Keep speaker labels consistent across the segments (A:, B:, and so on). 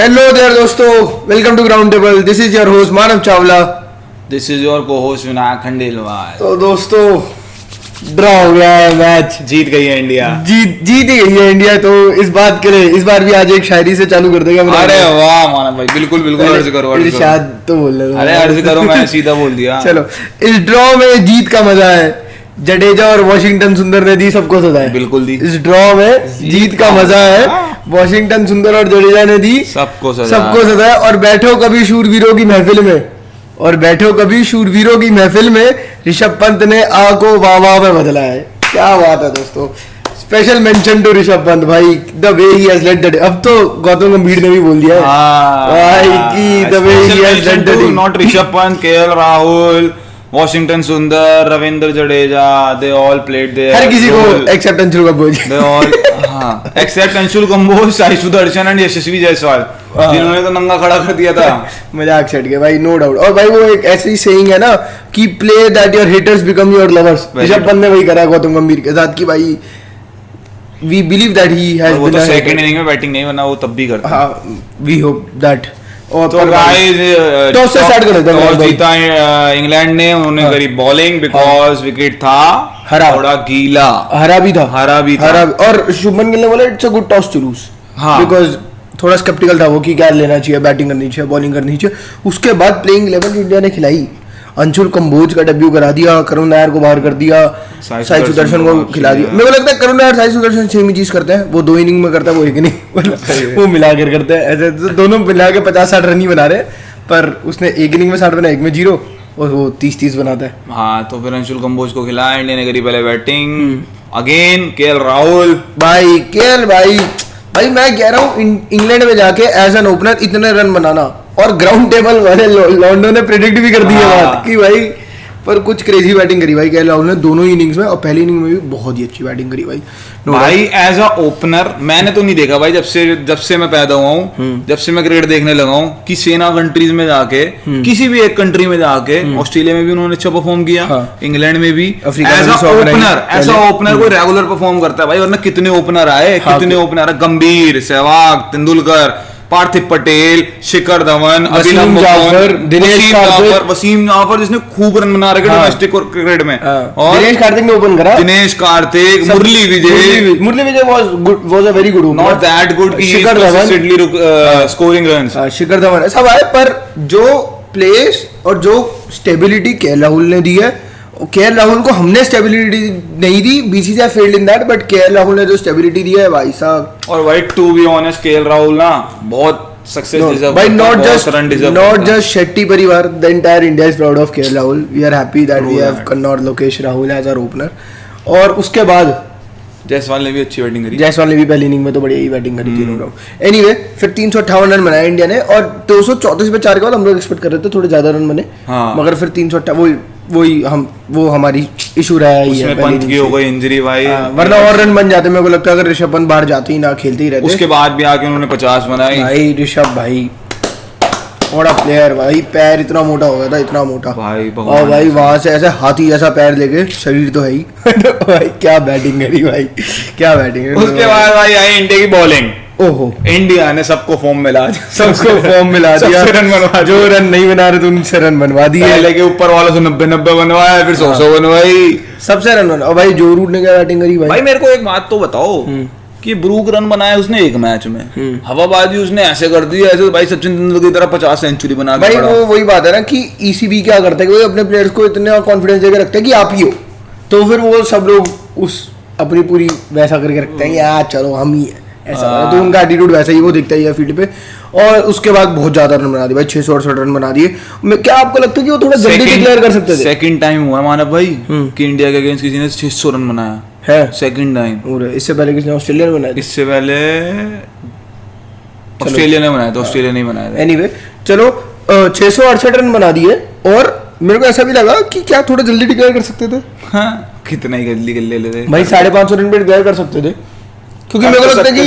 A: Hello there दोस्तों, welcome to ground table. This is your host Manav Chawla.
B: This is your co host Vinayak Khandelwal.
A: तो दोस्तों, draw हो गया है मैच,
B: जीत गई है इंडिया।
A: जीत ही गई है इंडिया। तो इस बात के लिए इस बार भी आज एक शायरी से चालू कर देगा।
B: अरे वाह मानव भाई, बिल्कुल बिल्कुल अर्ज करो, अर्ज करो।
A: शायद तो बोल रहे
B: अरे अर्ज करो, मैंने सीधा बोल दिया।
A: चलो, इस ड्रॉ में जीत का मजा है। जडेजा और वॉशिंगटन सुंदर ने दी सबको सजा।
B: बिल्कुल दी।
A: इस ड्रॉ में जीत का मजा है। वॉशिंगटन सुंदर और जडेजा ने दी
B: सबको
A: सजा। और बैठो कभी शूरवीरों की महफिल में, और बैठो कभी शूरवीरों की महफिल में, ऋषभ पंत ने आ को वाह वाह में बदला है। क्या बात है दोस्तों, special mention to Rishabh Pant भाई, the way he has led the day. अब तो गौतम गंभीर ने भी बोल दिया है भाई कि the way he has led the day.
B: Not Rishabh Pant, KL Rahul, Washington Sundar, Ravindra Jadeja, they all played there.
A: हर किसी को except Anshul Kamboj,
B: they all except Anshul Kamboj, Sai Sudharsan and Yashasvi Jaiswal, जिन्होंने तो नंगा खड़ा कर दिया था।
A: मजाक छट गया भाई, नो डाउट। और भाई वो एक ऐसी सेइंग है ना कि play that your haters become your lovers. Rishabh Pant ने वही करा गौतम गंभीर के साथ कि भाई we believe that he has
B: been. वो तो सेकंड इनिंग में बैटिंग नहीं, वरना वो तब भी करता।
A: हां, वी होप दैट।
B: और तो गाइस,
A: टॉस से स्टार्ट कर देते हैं।
B: टॉस जीता इंग्लैंड ने, उन्होंने करी बॉलिंग बिकॉज विकेट था थोड़ा गीला, हरा भी था।
A: और शुभमन गिल ने बोला it's a good toss to lose, because थोड़ा स्केप्टिकल था वो कि क्या लेना चाहिए, बैटिंग करनी चाहिए, बॉलिंग करनी चाहिए। उसके बाद प्लेइंग 11 इंडिया ने खिलाई। अंशुल कंबोज का डेब्यू करा दिया, करुण नायर को बाहर कर दिया, साई सुदर्शन को खिला दिया। मेरे को लगता है करुण नायर साई सुदर्शन सेम ही चीज करते हैं। वो 2 इनिंग में करता है, वो 1 इनिंग वो मिलाकर करते हैं। ऐसे तो दोनों मिला के 50-60 रन ही बना रहे, पर उसने 1 इनिंग में 60 बनाया, 1 में 0, और वो 30-30 बनाता है।
B: हाँ, तो फिर अंशुल कंबोज को खिलाया इंडिया ने, करी पहले बैटिंग। अगेन केएल राहुल
A: भाई मैं कह रहा हूँ इंग्लैंड में जाके एज एन ओपनर इतने रन बनाना, और ग्राउंड टेबल वाले लॉन्डो ने प्रेडिक्ट भी कर दी है बात कि भाई, पर कुछ क्रेजी बैटिंग करी भाई केएल राहुल ने दोनों ही इनिंग्स में, और पहली इनिंग में भी बहुत ही अच्छी बैटिंग करी भाई।
B: एज अ ओपनर मैंने तो नहीं देखा भाई, जब से मैं पैदा हुआ हूँ, जब से मैं क्रिकेट देखने लगा हूँ, कि सेना कंट्रीज में जाके, किसी भी एक कंट्री में जाके, ऑस्ट्रेलिया में भी उन्होंने अच्छा परफॉर्म किया, इंग्लैंड में भी एज अ ओपनर कोई रेगुलर परफॉर्म करता है भाई। वरना कितने ओपनर आए, गंभीर, सहवाग, तेंदुलकर, पार्थिव पटेल, शिखर धवन,
A: वसीम जाफर,
B: वसीम जाफर, जिसने खूब रन बना रखे डोमेस्टिक क्रिकेट में, और
A: दिनेश कार्तिक ने ओपन करा,
B: Dinesh Karthik, Murali Vijay
A: was a very good,
B: not that good कि शिखर धवन स्कोरिंग रन्स,
A: शिखर धवन सब आए। पर जो प्लेस और जो स्टेबिलिटी केएल राहुल ने दी है, केएल राहुल को हमने स्टेबिलिटी नहीं दी, BCCI failed in that, but KL Rahul ने जो स्टेबिलिटी दी है भाई साहब।
B: और भाई to be honest, KL Rahul ना बहुत सक्सेस डिजर्व
A: भाई, नॉट जस्ट शेट्टी परिवार, the entire India is proud of KL Rahul. We are happy that we have Kannaur Lokesh Rahul as our opener. और उसके बाद
B: जायसवाल ने भी अच्छी बैटिंग करी।
A: जायसवाल ने भी पहली इनिंग में तो बढ़िया ही बैटिंग करी थी, नो डाउट। एनीवे, फिर 358 रन बनाया इंडिया ने, और 234 पे 4 के बाद हम लोग एक्सपेक्ट कर रहे थे थोड़े ज्यादा रन बने, मगर फिर 358 वो हमारी इशू रहा है।
B: उसमें पंत की हो गई इंजरी भाई,
A: वरना और रन बन जाते। मेरे को लगता है अगर ऋषभ पंत बाहर जाते ही ना, खेलते ही रहते।
B: उसके बाद भी आके उन्होंने 50 बनाई
A: भाई। ऋषभ भाई बड़ा प्लेयर भाई, पैर इतना मोटा हो गया था, इतना मोटा
B: भाई,
A: और भाई वहां से ऐसे हाथी जैसा पैर लेके, शरीर तो है ही भाई क्या बैटिंग करी भाई, क्या बैटिंग।
B: उसके बाद भाई आई इंडिया की बॉलिंग।
A: ओहो,
B: इंडिया ने सबको फॉर्म मिला दिया,
A: रन बनवा, जो रन नहीं बना रहे थे उनसे रन बनवा दिए।
B: पहले के ऊपर वालों से 90 बनवाया, फिर 100 बनवाई,
A: सबसे रन बना। और भाई जो रूट ने क्या बैटिंग करी भाई
B: मेरे को एक बात तो बताओ कि ब्रूक रन बनाया उसने एक मैच में, हवाबाजी उसने ऐसे कर दी ऐसे भाई सचिन तेंदुलकर की तरह 50 सेंचुरी बना
A: भाई। वो वही बात है ना कि ईसीबी क्या करता है कि वो अपने प्लेयर्स को इतना कॉन्फिडेंस देकर रखता है कि आप ही हो, तो फिर वो सब लोग उस अपनी पूरी वैसा करके रखते हैं, यार चलो हम ही है ऐसा। तो उनका एटीट्यूड वैसा ही वो दिखता है फील्ड पे। और उसके बाद बहुत ज्यादा रन बना दिए भाई, 668 रन बना दिए। क्या आपको लगता है कि वो थोड़ा जल्दी डिक्लेयर कर सकते थे?
B: सेकंड टाइम हुआ मानव भाई कि इंडिया के अगेंस्ट किसी ने 600 रन बनाया है, सेकंड टाइम।
A: इससे पहले किसने ऑस्ट्रेलिया ने बनाया?
B: इससे पहले ऑस्ट्रेलिया ने बनाया था, ऑस्ट्रेलिया नहीं बनाया था।
A: एनीवे, चलो 668 रन बना दिए। और मेरे को ऐसा भी लगा कि क्या थोड़ा जल्दी डिक्लेयर कर सकते थे?
B: हाँ, कितना ही जल्दी कर लेते
A: भाई, 550 रन पे डिक्लेयर कर सकते थे, क्योंकि मेरे को लगता है कि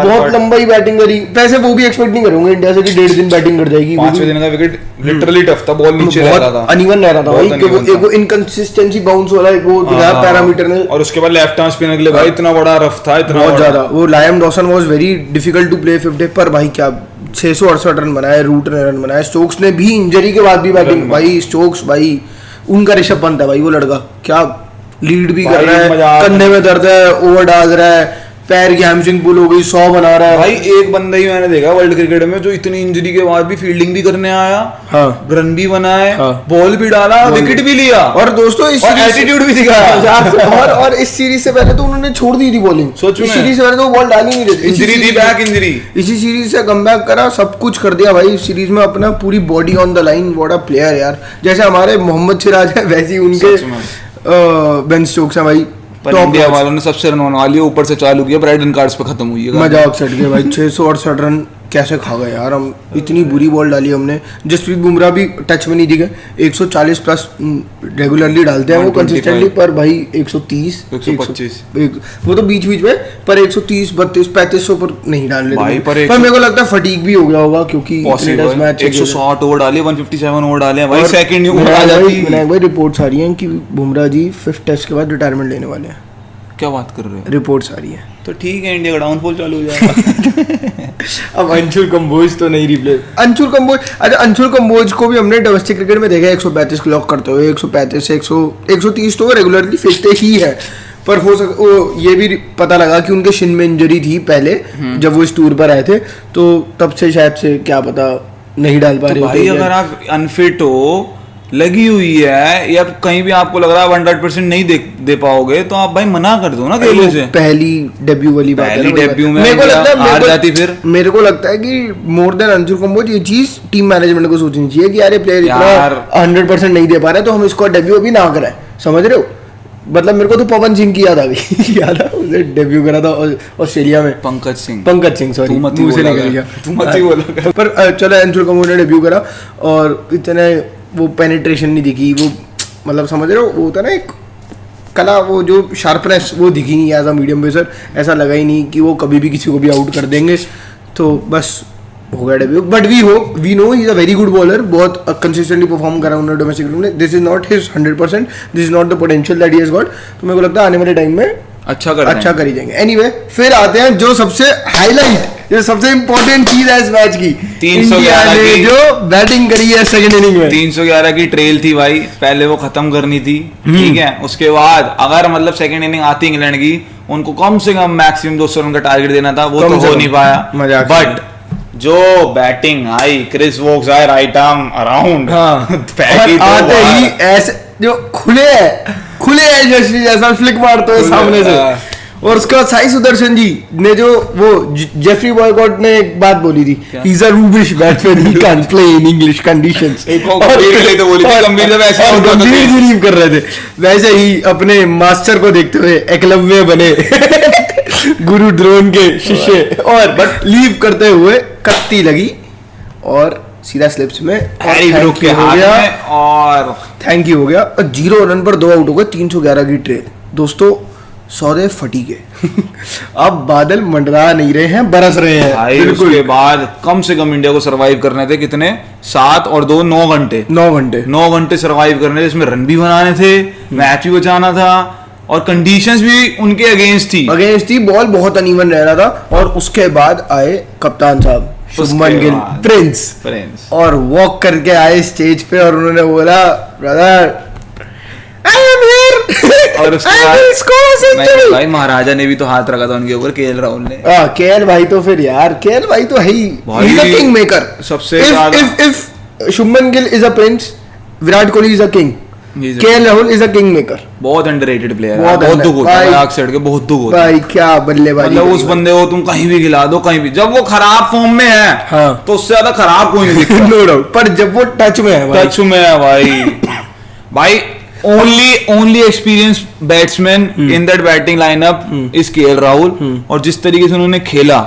A: बहुत लंबा ही बैटिंग करी, वैसे वो भी एक्सपेक्ट नहीं करूंगा इंडिया से कि 1.5 दिन बैटिंग कर जाएगी।
B: 5वें दिन का विकेट लिटरली टफ था, बॉल नीचे रह रहा था,
A: अनइवन रह रहा था भाई, क्योंकि एक वो इनकंसिस्टेंसी बाउंस वाला एक वो दिया पैरामीटर ने,
B: और उसके बाद लेफ्ट आर्म स्पिनर के लिए भाई इतना बड़ा रफ था, इतना
A: बहुत ज्यादा। वो Liam Dawson was very difficult to play 50 पर भाई क्या 668 रन बनाए, रूट ने रन बनाए। स्टोक्स ने भी इंजरी के बाद भी बैटिंग भाई, स्टोक्स भाई उनका ऋषभ पंत है भाई, वो लड़का क्या लीड भी कर रहा है, कंधे में दर्द है, ओवर डाल रहा है, पैर की हैमस्ट्रिंग पुल हो गई, 100 बना रहा है
B: भाई। एक बंदा ही मैंने देखा वर्ल्ड क्रिकेट में जो इतनी इंजरी के बाद भी फील्डिंग भी करने आया,
A: हाँ,
B: रन भी बनाए,
A: हाँ,
B: बॉल भी डाला, विकेट भी लिया,
A: और दोस्तों इस
B: एटीट्यूड भी दिखाया।
A: और इस सीरीज से पहले तो उन्होंने छोड़ दी थी बॉलिंग,
B: सोच
A: इस सीरीज से पहले तो बॉल डाल ही नहीं रहे थे,
B: इंजरी थी, बैक इंजरी,
A: इसी सीरीज से कमबैक करा, सब कुछ कर दिया भाई इस सीरीज में, अपना पूरी body on the line. What a player यार, जैसे हमारे मोहम्मद सिराज है वैसे ही उनके बेन स्टोक्स है भाई।
B: पर इंडिया वालों ने सबसे रन बनवा लिए, ऊपर से चालू किया, ब्राइडन कार्ड्स पे खत्म हुई है,
A: मजाक सेट गया भाई। 668 रन कैसे खा गए यार हम, इतनी बुरी बॉल डाली हमने। जसप्रीत बुमराह भी टच में नहीं दिखे, 140 प्लस रेगुलरली डालते हैं वो कंसिस्टेंटली, पर भाई 130
B: 125
A: वो तो बीच बीच में, पर 130 32 3500 पर नहीं डाल
B: भाई,
A: पर मेरे को लगता है फटीग भी हो गया होगा, क्योंकि
B: 160 ओवर डाले, 157 ओवर डाले भाई, सेकंड ऊपर आ जाती।
A: विनायक भाई रिपोर्ट्स आ रही हैं कि बुमराह जी 5th टेस्ट के बाद रिटायरमेंट लेने वाले हैं।
B: क्या बात कर रहे हो?
A: रिपोर्ट्स आ रही है,
B: तो ठीक है, इंडिया का डाउनफॉल चालू हो जाएगा।
A: अब अंशुल कंबोज तो नहीं रिप्लेस, अंशुल कंबोज, अच्छा अंशुल कंबोज को भी हमने डोमेस्टिक क्रिकेट में देखा 135 क्लॉक करते हुए, 135 से 130 तो रेगुलरली फेंकते ही है, पर हो वो ये भी पता लगा कि उनके शिन में इंजरी थी पहले जब वो इस टूर पर आए थे, तो तब से शायद से क्या पता नहीं डाल पा रहे।
B: भाई अगर आप अनफिट हो, लगी हुई है, या कहीं भी आपको लग रहा है 100% नहीं दे पाओगे, तो आप भाई मना कर दो ना खेलने से।
A: पहली डेब्यू वाली बात है,
B: पहली डेब्यू में
A: मेरे को लगता है
B: हार जाती, फिर
A: मेरे को लगता है कि मोर देन अंशुल कंबोज ये चीज टीम मैनेजमेंट को सोचनी चाहिए कि यार ये प्लेयर इतना 100% नहीं दे पा रहे, तो हम इसको डेब्यू अभी ना कराएं, समझ रहे हो? मतलब मेरे को तो पवन सिंह की याद आ गई, याद है उसे डेब्यू करा था ऑस्ट्रेलिया में, पंकज सिंह सॉरी, मुंह से निकल गया, पर चलो अंशुल कंबोज ने डेब्यू करा और इतने वो पेनिट्रेशन नहीं दिखी, वो मतलब समझ रहे हो, वो होता ना एक कला, वो जो शार्पनेस वो दिखी नहीं एज अ मीडियम पेसर, ऐसा लगा ही नहीं कि वो कभी भी किसी को भी आउट कर देंगे, तो बस हो गया debut. But we know he is a very good bowler, बहुत कंसिस्टेंटली परफॉर्म करा उन्होंने डोमेस्टिक में, this is not his 100%, this is not the potential that he has got, तो मेरे को लगता है आने वाले टाइम में अच्छा कर ही जाएंगे। एनीवे, फिर आते हैं जो सबसे हाईलाइट, जो सबसे इंपॉर्टेंट चीज है इस मैच की,
B: 311 की
A: जो बैटिंग करी है सेकंड इनिंग में।
B: 311 की ट्रेल थी भाई, पहले वो खत्म करनी थी, ठीक है, उसके बाद अगर मतलब सेकंड इनिंग आती इंग्लैंड की, उनको कम से कम मैक्सिमम 200 रन का टारगेट देना था, वो तो हो नहीं पाया। बट जो बैटिंग आई, क्रिस वोक्स आए राइट आर्म अराउंड,
A: आते ही ऐसे जो खुले है जैसे जैसा फ्लिक मारते हुए सामने से, और उसके बाद साई सुदर्शन जी ने जो वो जेफरी बॉयकॉट ने एक बात बोली थी, he is a rubbish batsman, he can play in English conditions, Gambhir ji leave कर रहे थे, वैसे ही अपने मास्टर को देखते हुए एकलव्य बने गुरु द्रोण के शिष्य, और बट लीव करते हुए कत्ती लगी और सीधा स्लिप्स में और थैंक यू हो गया, और 0 रन पर 2 आउट हो गए, 311 की ट्रेल। दोस्तों सौदे फटी गए अब बादल मंडरा नहीं रहे हैं, बरस रहे हैं।
B: उसके बाद कम से कम इंडिया को सरवाइव करने थे कितने, 7 और 2 9 घंटे सरवाइव करने थे, इसमें रन भी बनाने थे, मैच भी बचाना था, और कंडीशंस भी उनके अगेंस्ट थी,
A: बॉल बहुत अनइवन रह रहा था, और उसके बाद आए कप्तान साहब शुभमन गिल प्रिंस और वॉक करके आए स्टेज पे, और उन्होंने बोला ब्रदर आई एम हियर,
B: और उसके बाद भाई महाराजा ने भी तो हाथ रखा था उनके ऊपर, केएल राहुल ने।
A: केएल भाई तो फिर यार, केएल भाई तो है ही, he is a king maker
B: सबसे
A: if Shubman Gill is a prince, Virat Kohli is a king, KL Rahul is a king maker,
B: बहुत अंडररेटेड प्लेयर है, बहुत दुख होता है आग सेट के, बहुत दुख होता
A: है भाई, क्या बल्लेबाजी,
B: मतलब उस बंदे को तुम कहीं भी खिला दो, कहीं भी, जब वो खराब फॉर्म में है, हाँ, तो उससे ज्यादा खराब कोई नहीं दिखता,
A: नो डाउट, पर जब वो टच में है
B: भाई only experienced batsman in that batting lineup is KL Rahul, और जिस तरीके से उन्होंने खेला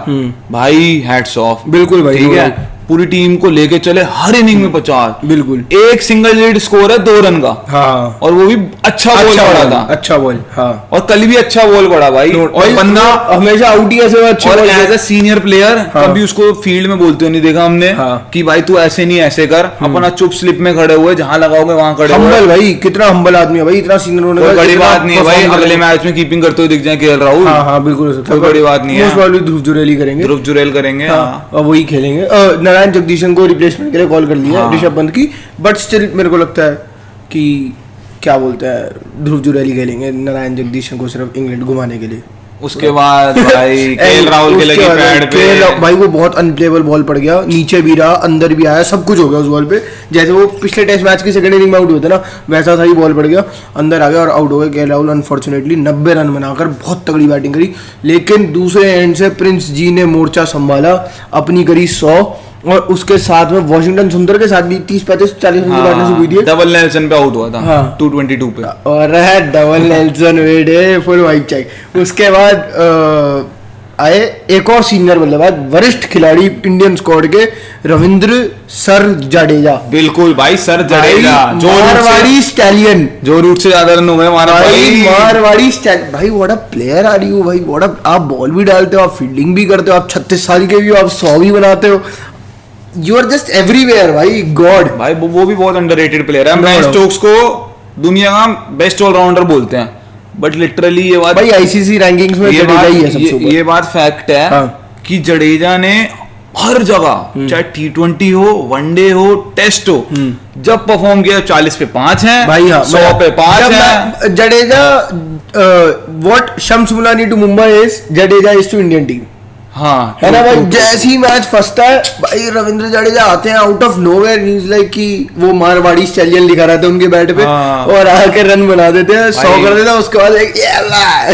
B: भाई, हैट्स ऑफ,
A: बिल्कुल भाई,
B: ठीक है, पूरी टीम को लेके चले, हर इनिंग में 50,
A: बिल्कुल।
B: एक सिंगल लीड स्कोर है 2 रन का,
A: हाँ,
B: और वो भी अच्छा बॉल पड़ा था,
A: अच्छा बॉल, हाँ,
B: और कल भी अच्छा बॉल पड़ा भाई, और बंदा
A: हमेशा आउट ही ऐसे अच्छे
B: और
A: ball
B: as a senior player कभी उसको फील्ड में बोलते हुए नहीं देखा हमने कि भाई तू ऐसे नहीं ऐसे कर, अपना चुप स्लिप में खड़े हुए, जहां लगाओगे वहां खड़े हुए।
A: हम्बल भाई, कितना हम्बल आदमी है भाई, इतना सीनियर होने
B: कोई बड़ी बात नहीं है भाई, अगले मैच में कीपिंग करते हुए दिख जाए केएल राहुल।
A: हाँ हाँ बिल्कुल,
B: कोई बड़ी बात नहीं है,
A: मोस्ट प्रोबब्ली ध्रुव जुरेल करेंगे,
B: ध्रुव जुरेल करेंगे,
A: और वही खेलेंगे। नारायण जगदीशन को रिप्लेसमेंट के लिए कॉल कर लिया ऋषभ पंत की, बट स्टिल मेरे को लगता है कि क्या बोलते हैं, ध्रुव जुरेल ही खेलेंगे नारायण जगदीशन को सिर्फ इंग्लैंड घुमाने के लिए।
B: उसके बाद भाई केएल राहुल के लगी पैड पे,
A: भाई वो बहुत अनप्लेबल बॉल पड़ गया, नीचे भी रहा, अंदर भी आया, सब कुछ हो गया उस बॉल पे, जैसे वो पिछले टेस्ट मैच की सेकंड इनिंग में आउट हुए थे ना, वैसा था ही, बॉल पड़ गया, अंदर आ गया और आउट हो गया केएल राहुल। अनफॉर्चुनेटली 90 रन बनाकर बहुत तगड़ी बैटिंग करी, लेकिन दूसरे एंड से प्रिंस जी ने मोर्चा संभाला, अपनी करी 100, और उसके साथ में वॉशिंगटन सुंदर के साथ भी 30-35-40 रन की पार्टनरशिप हुई थी।
B: डबल नेल्सन पे आउट हुआ था 222 पे,
A: और डबल नेल्सन वेडे फुल वाइट चेक। उसके बाद आए एक और सीनियर बल्लेबाज, वरिष्ठ खिलाड़ी इंडियन स्क्वाड के रविंद्र सर जडेजा।
B: बिल्कुल भाई, सर जडेजा जो
A: मारवाड़ी स्टैलियन,
B: जो रूट से ज्यादा रन हुए हमारा भाई,
A: मारवाड़ी स्टैलियन भाई, व्हाट अ प्लेयर आ रही हो भाई, व्हाट अ, आप बॉल भी डालते हो, आप फील्डिंग भी करते हो, आप 36 साल के भी हो, आप 100 भी बनाते हो, यू आर जस्ट एवरीवेयर भाई, गॉड
B: भाई। वो भी बहुत अंडररेटेड प्लेयर है, बेन स्टोक्स को दुनिया का बेस्ट ऑलराउंडर बोलते हैं, बट लिटरली ये बात
A: भाई आईसीसी रैंकिंग्स में जडेजा ही है सबसे ऊपर।
B: ये बात फैक्ट है कि जडेजा ने हर जगह, चाहे T20 हो, वनडे हो, टेस्ट हो, जब परफॉर्म किया 40 पे 5 है भाई, 100 पे 5 है।
A: Jadeja what Shams Mulani to Mumbai is, Jadeja is to Indian team,
B: हाँ
A: है ना भाई। जैसे ही मैच फंसता है भाई, रविंद्र जडेजा आते हैं out of nowhere, news like कि वो मारवाड़ी स्टैलियन लिखा रहता है उनके बैट पे, और आके रन बना देते हैं, 100 कर देते हैं, उसके बाद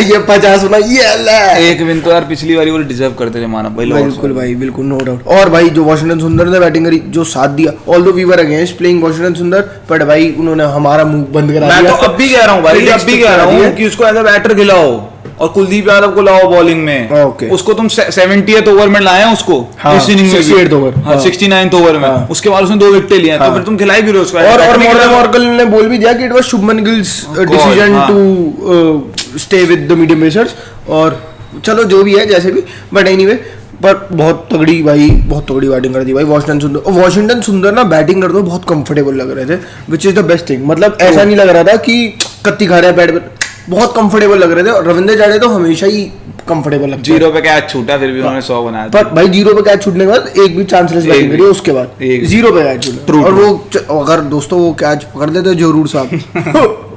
A: ये 50 बना, ये
B: एक विन तो यार पिछली बारी वो डिजर्व करते थे मानव भाई।
A: बिल्कुल भाई, बिल्कुल, नो डाउट। और भाई जो वॉशिंगटन सुंदर ने बैटिंग करी, जो साथ दिया, although we were against playing Washington Sundar, but भाई उन्होंने हमारा मुंह बंद करा दिया।
B: मैं तो अब भी कह रहा हूँ भाई, अब भी कह रहा हूँ कि उसको एज अ बैटर खिलाओ, और कुलदीप यादव को लाओ बॉलिंग में, उसको तुम 70th ओवर में लाए उसको, इस इनिंग में
A: 68th ओवर,
B: 69th ओवर में, उसके बाद उसने 2 विकेट लिए, तो फिर तुम खिलाई भी रहे उसको।
A: और मॉर्गन ने बोल भी दिया कि it was Shubman Gill's decision to stay with the medium pacers, और चलो जो भी है जैसे भी, बट एनीवे, पर बहुत तगड़ी भाई, बहुत तगड़ी बैटिंग कर दी भाई वॉशिंगटन सुंदर। वॉशिंगटन सुंदर ना बैटिंग करते हुए बहुत कंफर्टेबल लग रहे थे, which is the best thing. मतलब ऐसा नहीं लग रहा था कि कत्ती खा रहे हैं बैट पर, बहुत कंफर्टेबल लग रहे थे। और रविंद्र जडेजा तो हमेशा ही कंफर्टेबल लगता है।
B: 0 पे कैच छूटा, फिर भी उन्होंने 100 बनाया।
A: पर भाई 0 पे कैच छूटने के बाद एक भी चांसलेस बैटिंग करी, उसके बाद 0 पे कैच छूटा, और वो अगर दोस्तों वो कैच पकड़ लेते जरूर साहब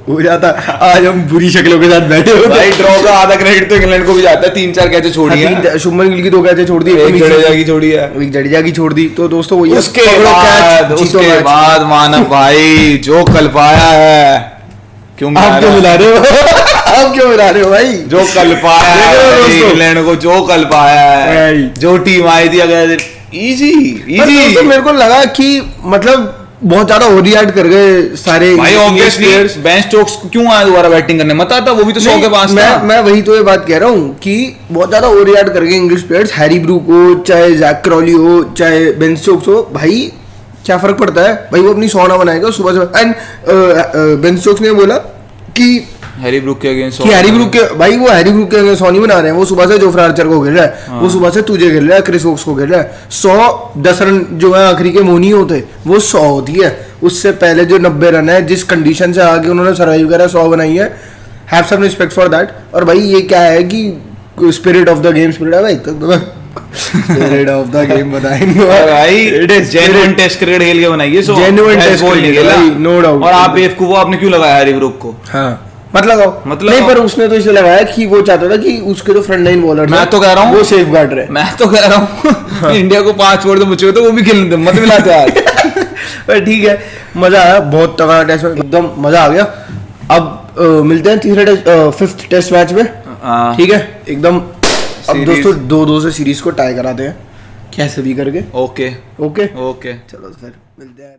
A: हो जाता। आज हम बुरी शक्लों के साथ बैठे होते
B: भाई। ड्रॉ का आधा क्रेडिट तो इंग्लैंड को भी जाता है, 3-4 कैचे छोड़ी है,
A: शुभमन गिल की 2 कैचे छोड़ दी,
B: एक जडेजा की छोड़ी है,
A: एक जडेजा की छोड़ दी। तो दोस्तों वो
B: उसके बाद मानव भाई जो कल पाया है,
A: आप क्यों मिला रहे हो आप क्यों मिला रहे हो भाई,
B: जो कल पाया है इंग्लैंड को, जो कल पाया है, जो टीम आई थी, अगर इजी
A: मेरे को लगा कि मतलब बहुत ज्यादा ओवररिएक्ट कर गए सारे
B: भाई। ऑब्वियसली बेन स्टोक्स क्यों आया दोबारा बैटिंग करने, मत आता, वो भी तो 100 के पास था।
A: मैं वही तो ये बात कह रहा हूँ कि बहुत ज्यादा ओवररिएक्ट कर गए इंग्लिश प्लेयर्स, हैरी ब्रूक हो, चाहे जैक क्रॉली हो, चाहे बेन स्टोक्स हो। भाई क्या फर्क पड़ता है भाई, वो अपनी 100 ना बनाएगा सुबह से। एंड बेन स्टोक्स ने बोला कि
B: हैरी ब्रूक के अगेंस्ट,
A: हैरी ब्रूक के भाई, वो हैरी ब्रूक के अगेंस्ट 100 नहीं बना रहे हैं, वो सुबह से जोफ्रा आर्चर को खेल रहा है, वो सुबह से तुझे खेल रहा है, क्रिस वोक्स को खेल रहा है। 110 रन जो है आखिरी के मोनी होते, वो 100 होती है। उससे पहले जो 90 रन है, जिस कंडीशन से आगे उन्होंने सर्वाइव करा, 100 बनाई है। Have some respect for that. और भाई ये क्या है कि spirit of the game, spirit है भाई, स्पिरिट ऑफ द गेम बताएंगे
B: भाई। It is genuine test cricket खेल के बनाइए, so
A: genuine test cricket, no doubt.
B: और आप बेवकूफ, आपने क्यों लगाया हैरी ब्रूक को?
A: हाँ मत लगाओ, नहीं, पर उसने तो इसे लगाया कि वो चाहता था कि उसके तो फ्रंट लाइन बॉलर,
B: मैं तो कह रहा हूँ
A: वो सेफ गार्ड रहे।
B: मैं तो कह रहा हूँ इंडिया को 5 छोड़ दो मुझे, तो वो भी खेलने दे, मत मिलाते यार।
A: पर ठीक है, मजा आया, बहुत तगड़ा टेस्ट मैच, एकदम मजा आ गया। अब मिलते हैं 5th टेस्ट मैच में, ठीक है एकदम। अब दोस्तों 2-2 से सीरीज को टाई कराते हैं कैसे भी करके।
B: ओके
A: ओके
B: ओके,
A: चलो फिर मिलते हैं।